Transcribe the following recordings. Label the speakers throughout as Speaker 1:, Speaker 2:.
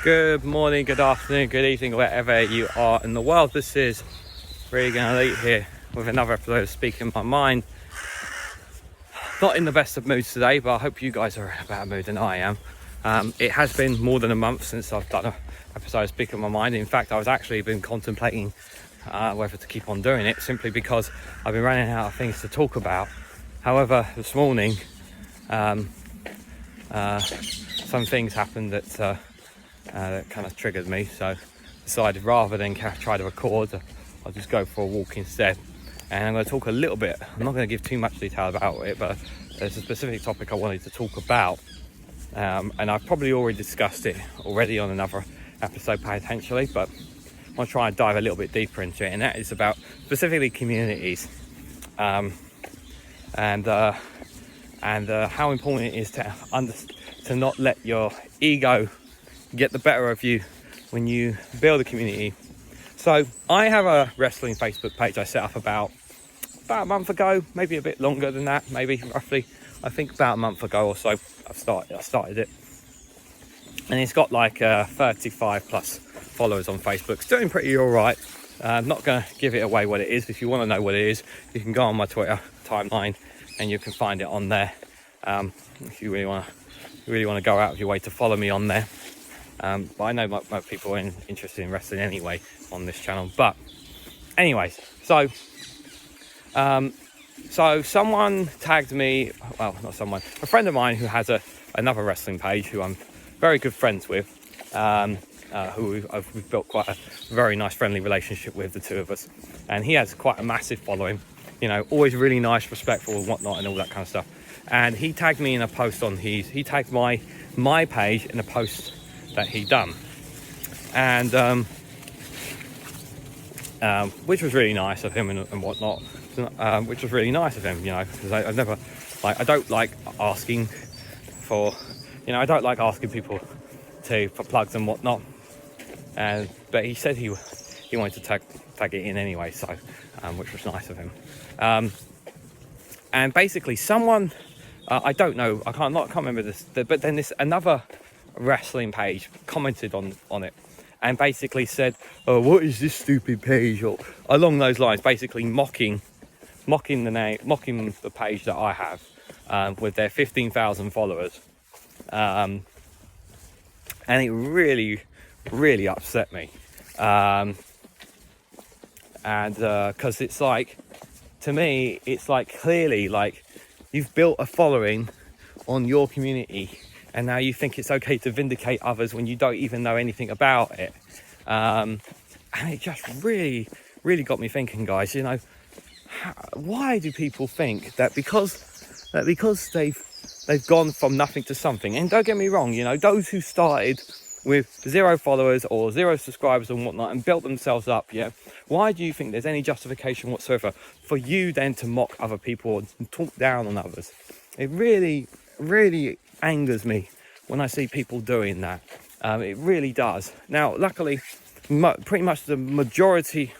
Speaker 1: Good morning, good afternoon, good evening, wherever you are in the world. This is Reganelite here with another episode of Speaking My Mind. Not in the best of moods today, but I hope you guys are in a better mood than I am. It has been more than a month since I've done an episode of Speaking My Mind. In fact, I was actually been contemplating whether to keep on doing it, simply because I've been running out of things to talk about. However, this morning, some things happened that kind of triggered me, so decided rather than try to record, I'll just go for a walk instead. And I'm going to talk a little bit. I'm not going to give too much detail about it, but there's a specific topic I wanted to talk about, and I've probably already discussed it on another episode potentially, but I want to try and dive a little bit deeper into it, and that is about specifically communities, and how important it is to not let your ego get the better of you when you build a community. So I have a wrestling Facebook page I set up about a month ago, maybe a bit longer than that, maybe roughly, I think about a month ago or so I started it, and it's got like 35 plus followers on Facebook. It's doing pretty all right. I'm not going to give it away what it is. If you want to know what it is, you can go on my Twitter timeline and you can find it on there. If you really want to go out of your way to follow me on there. But I know most people are interested in wrestling anyway on this channel. But anyways, so someone tagged me, well, not someone, a friend of mine who has another wrestling page who I'm very good friends with, who we've built quite a very nice friendly relationship with, the two of us. And he has quite a massive following, always really nice, respectful and whatnot and all that kind of stuff. And he tagged me in a post he tagged my page in a post that he done, and which was really nice of him and whatnot, which was really nice of him, because I never, I don't like asking for, I don't like asking people for plugs and whatnot, but he said he wanted to tag it in anyway, so which was nice of him. And basically someone, I don't know, I can't remember this, but then this another wrestling page commented on it and basically said, "Oh, what is this stupid page?" or along those lines, basically mocking the page that I have with their 15,000 followers, and it really upset me, and because it's like, to me it's like, clearly, like, you've built a following on your community, and now you think it's okay to vindicate others when you don't even know anything about it. And it just really got me thinking, guys, why do people think that because they've gone from nothing to something? And don't get me wrong, those who started with 0 followers or 0 subscribers and whatnot and built themselves up, why do you think there's any justification whatsoever for you then to mock other people and talk down on others? It really angers me when I see people doing that. It really does. Now, luckily, pretty much the majority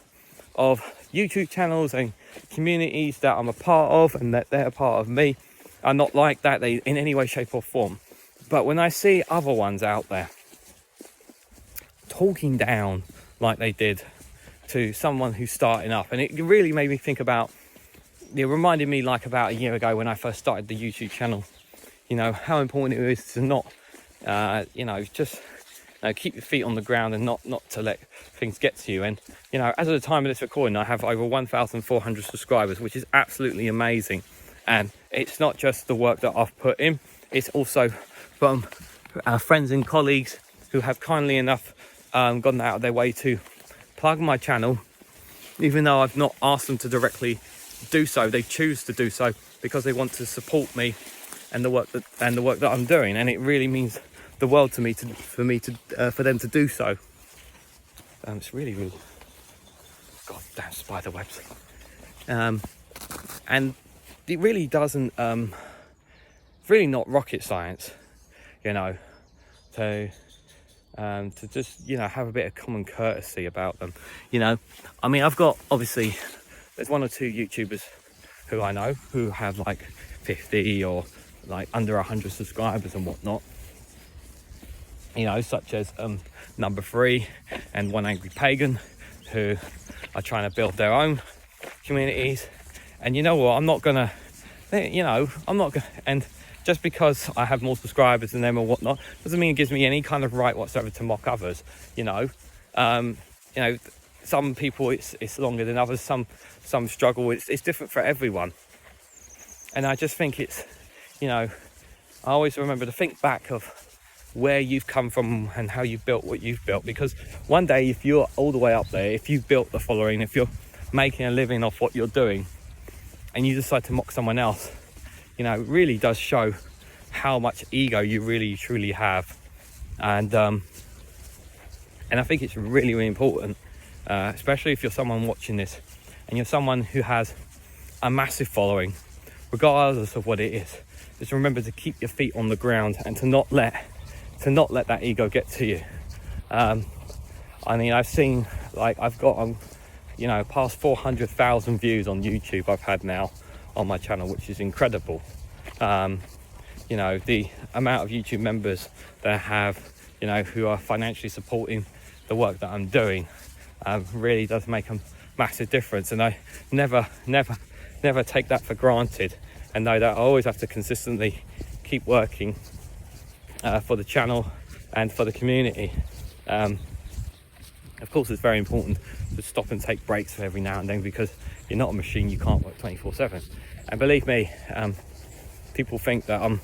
Speaker 1: of YouTube channels and communities that I'm a part of and that they're a part of me are not like that, in any way, shape or form. But when I see other ones out there talking down like they did to someone who's starting up, and it really made me think about, it reminded me, like, about a year ago when I first started the YouTube channel, how important it is to not, just keep your feet on the ground and not to let things get to you. And, as of the time of this recording, I have over 1,400 subscribers, which is absolutely amazing. And it's not just the work that I've put in, it's also from friends and colleagues who have kindly enough gone out of their way to plug my channel, even though I've not asked them to directly do so. They choose to do so because they want to support me and the work that I'm doing, and it really means the world to me for them to do so. It's really goddamn spider webs, and it really doesn't. It's really not rocket science, to just have a bit of common courtesy about them. I mean, I've got, obviously, there's 1 or 2 YouTubers who I know who have like 50 or like under 100 subscribers and whatnot. you know, such as Number 3 and One Angry Pagan, who are trying to build their own communities. And you know what, I'm not gonna, and just because I have more subscribers than them or whatnot doesn't mean it gives me any kind of right whatsoever to mock others. Some people it's longer than others, some struggle. It's different for everyone. And I just think it's, I always remember to think back of where you've come from and how you've built what you've built, because one day if you're all the way up there, if you've built the following, if you're making a living off what you're doing, and you decide to mock someone else, it really does show how much ego you really truly have. And I think it's really, really important, especially if you're someone watching this and you're someone who has a massive following, regardless of what it is. Just remember to keep your feet on the ground and to not let that ego get to you. I've seen, I've got past 400,000 views on YouTube I've had now on my channel, which is incredible. The amount of YouTube members that I have, who are financially supporting the work that I'm doing, really does make a massive difference. And I never take that for granted, and know that I always have to consistently keep working for the channel and for the community. Of course, it's very important to stop and take breaks every now and then, because you're not a machine, you can't work 24/7. And believe me, people think that I'm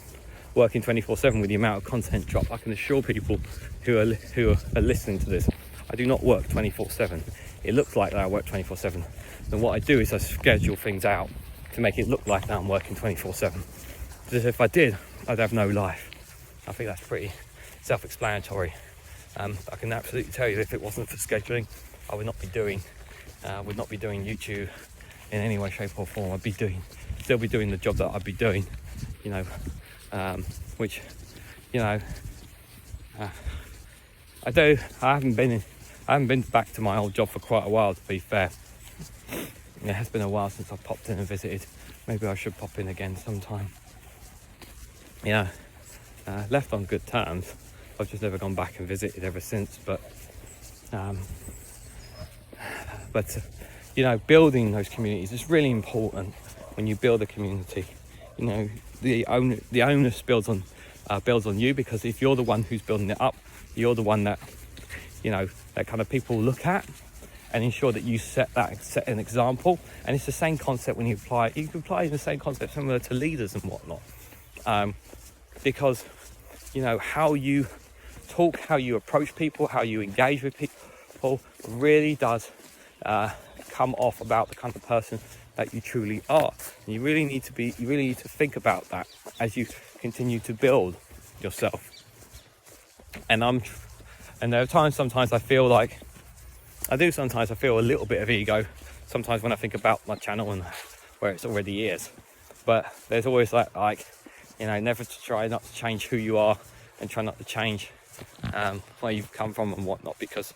Speaker 1: working 24/7 with the amount of content drop. I can assure people who are listening to this, I do not work 24/7. It looks like that I work 24/7. And what I do is I schedule things out to make it look like that I'm working 24/7. Because if I did, I'd have no life. I think that's pretty self-explanatory. I can absolutely tell you, if it wasn't for scheduling, I would not be doing YouTube in any way, shape or form. I'd still be doing the job that I'd be doing, which, I haven't been back to my old job for quite a while, to be fair. It has been a while since I've popped in and visited. Maybe I should pop in again sometime. Left on good terms. I've just never gone back and visited ever since. But building those communities is really important. When you build a community, the onus builds on you, because if you're the one who's building it up, you're the one that that kind of people look at and ensure that you set an example. And it's the same concept when you can apply the same concept similar to leaders and whatnot, because how you talk, how you approach people, how you engage with people really does come off about the kind of person that you truly are. And you really need to think about that as you continue to build yourself. And there are times, sometimes I feel a little bit of ego sometimes when I think about my channel and where it's already is. But there's always never to try not to change who you are, and try not to change where you've come from and whatnot, because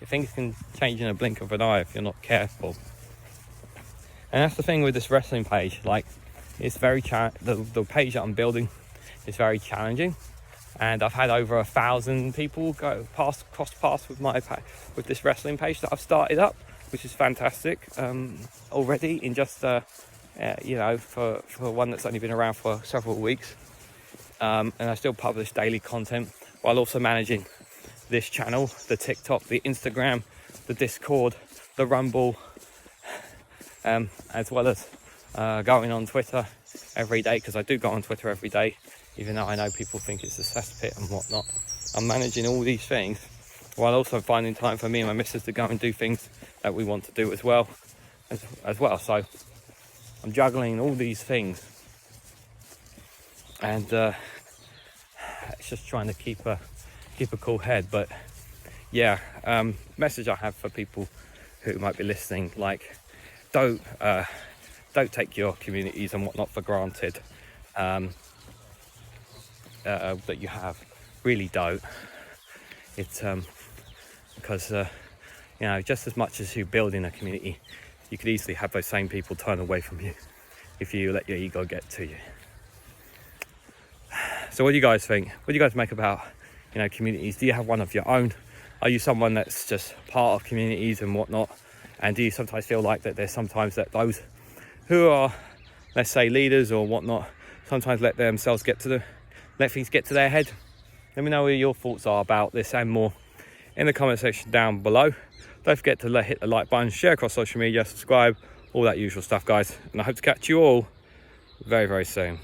Speaker 1: things can change in a blink of an eye if you're not careful. And that's the thing with this wrestling page. It's very the page that I'm building is very challenging, and I've had over 1,000 people cross paths with this wrestling page that I've started up, which is fantastic already in just for one that's only been around for several weeks. And I still publish daily content while also managing this channel, the TikTok, the Instagram, the Discord, the Rumble, as well as going on Twitter every day, because I do go on Twitter every day, even though I know people think it's a cesspit and whatnot. I'm managing all these things while also finding time for me and my missus to go and do things that we want to do as well. So I'm juggling all these things, and it's just trying to keep a cool head. But message I have for people who might be listening, don't take your communities and whatnot for granted, that you have. Really don't. It's because just as much as you build in a community, you could easily have those same people turn away from you if you let your ego get to you. So what do you guys think? What do you guys make about you know, communities? Do you have one of your own? Are you someone that's just part of communities and whatnot? And do you sometimes feel like that there's sometimes that those who are, let's say, leaders or whatnot, sometimes let themselves let things get to their head? Let me know what your thoughts are about this and more in the comment section down below. Don't forget to hit the like button, share across social media, subscribe, all that usual stuff, guys. And I hope to catch you all very, very soon.